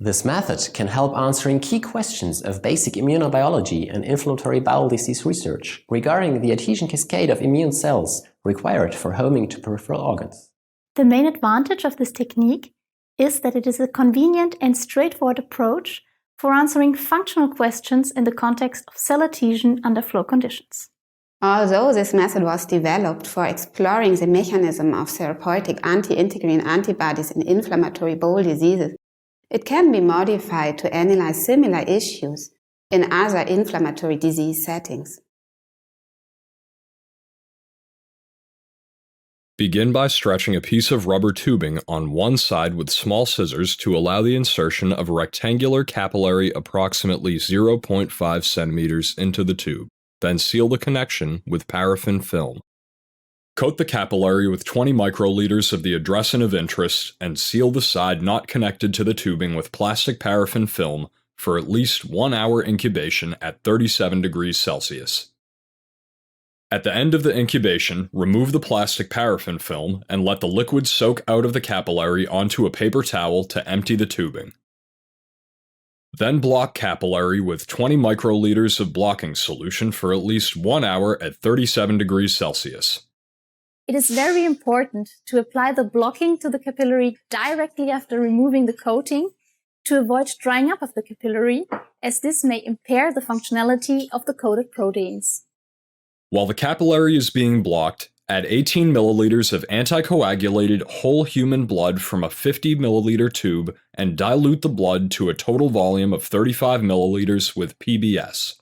This method can help answering key questions of basic immunobiology and inflammatory bowel disease research regarding the adhesion cascade of immune cells required for homing to peripheral organs. The main advantage of this technique is that it is a convenient and straightforward approach for answering functional questions in the context of cell adhesion under flow conditions. Although this method was developed for exploring the mechanism of therapeutic anti-integrin antibodies in inflammatory bowel diseases, it can be modified to analyze similar issues in other inflammatory disease settings. Begin by stretching a piece of rubber tubing on one side with small scissors to allow the insertion of a rectangular capillary approximately 0.5 centimeters into the tube. Then seal the connection with paraffin film. Coat the capillary with 20 microliters of the addressin of interest and seal the side not connected to the tubing with plastic paraffin film for at least 1 hour incubation at 37 degrees Celsius. At the end of the incubation, remove the plastic paraffin film and let the liquid soak out of the capillary onto a paper towel to empty the tubing. Then block capillary with 20 microliters of blocking solution for at least 1 hour at 37 degrees Celsius. It is very important to apply the blocking to the capillary directly after removing the coating to avoid drying up of the capillary, as this may impair the functionality of the coated proteins. While the capillary is being blocked, add 18 milliliters of anticoagulated whole human blood from a 50 milliliter tube and dilute the blood to a total volume of 35 milliliters with PBS.